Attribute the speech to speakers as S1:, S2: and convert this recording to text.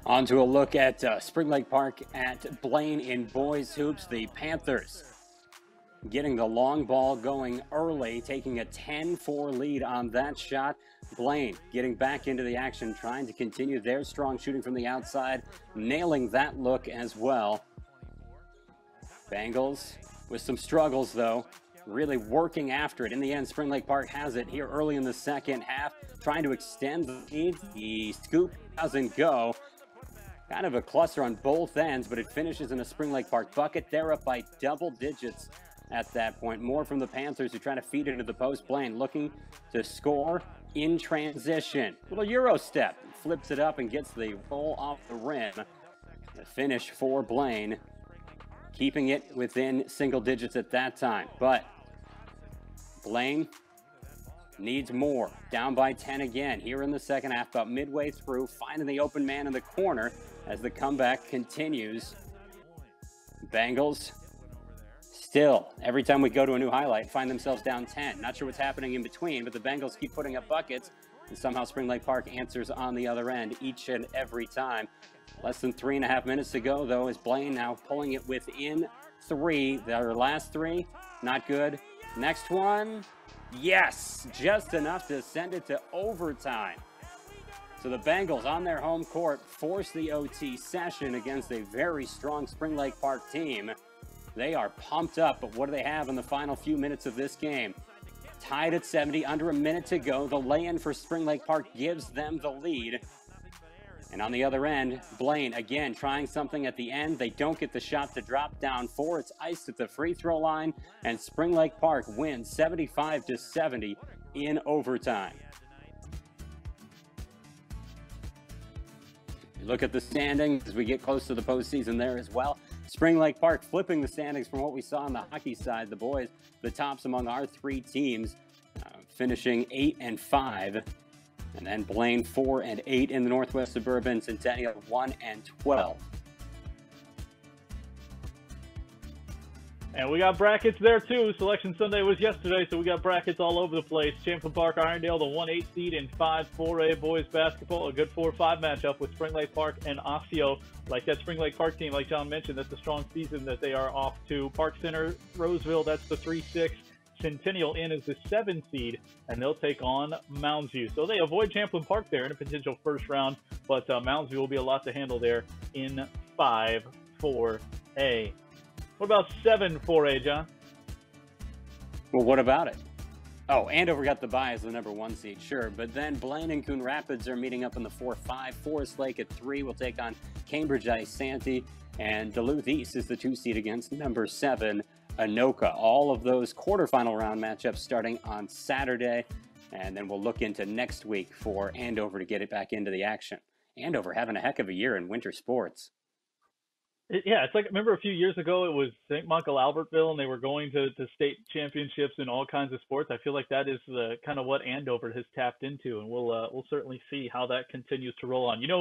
S1: On to a look at Spring Lake Park at Blaine in boys hoops. The Panthers getting the long ball going early, taking a 10-4 lead on that shot. Blaine getting back into the action, trying to continue their strong shooting from the outside, nailing that look as well. Bengals with some struggles, though, really working after it. In the end, Spring Lake Park has it here early in the second half, trying to extend the lead. The scoop doesn't go. Kind of a cluster on both ends, but it finishes in a Spring Lake Park bucket. They're up by double digits at that point. More from the Panthers, who try to feed it into the post. Blaine looking to score in transition. Little Euro step. Flips it up and gets the roll off the rim. The finish for Blaine, keeping it within single digits at that time. But Blaine needs more. Down by 10 again here in the second half, about midway through, finding the open man in the corner as the comeback continues. Bengals still, every time we go to a new highlight, find themselves down 10. Not sure what's happening in between, but the Bengals keep putting up buckets, and somehow Spring Lake Park answers on the other end each and every time. Less than 3.5 minutes to go, though, is Blaine now pulling it within 3. Their last 3, not good. Next one, yes, just enough to send it to overtime. So the Bengals on their home court force the OT session against a very strong Spring Lake Park team. They are pumped up, but what do they have in the final few minutes of this game? Tied at 70, under a minute to go. The lay-in for Spring Lake Park gives them the lead. And on the other end, Blaine, again, trying something at the end. They don't get the shot to drop down 4. It's iced at the free throw line, and Spring Lake Park wins 75-70 in overtime. Look at the standings as we get close to the postseason there as well. Spring Lake Park flipping the standings from what we saw on the hockey side. The boys, the tops among our 3 teams, finishing 8 and 5. And then Blaine 4 and 8 in the Northwest Suburban, Centennial 1 and 12.
S2: And we got brackets there too. Selection Sunday was yesterday, so we got brackets all over the place. Champlin Park, Irondale, the 1-8 seed in 5-4A boys basketball. A good 4-5 matchup with Spring Lake Park and Osseo. Like that Spring Lake Park team, like John mentioned, that's a strong season that they are off to. Park Center, Roseville, that's the 3-6. Centennial in as the 7 seed, and they'll take on Mounds View. So they avoid Champlin Park there in a potential first round, but Mounds View will be a lot to handle there in 5-4A. What about 7-4A, John?
S1: Well, what about it? Oh, Andover got the bye as the number 1 seed, sure. But then Blaine and Coon Rapids are meeting up in the 4-5. Forest Lake at 3 will take on Cambridge Ice Santee. And Duluth East is the 2 seed against number 7, Anoka. All of those quarterfinal round matchups starting on Saturday. And then we'll look into next week for Andover to get it back into the action. Andover having a heck of a year in winter sports.
S2: Yeah, it's like, remember a few years ago, it was St. Michael Albertville, and they were going to state championships in all kinds of sports. I feel like that is kind of what Andover has tapped into, and we'll certainly see how that continues to roll on. You know,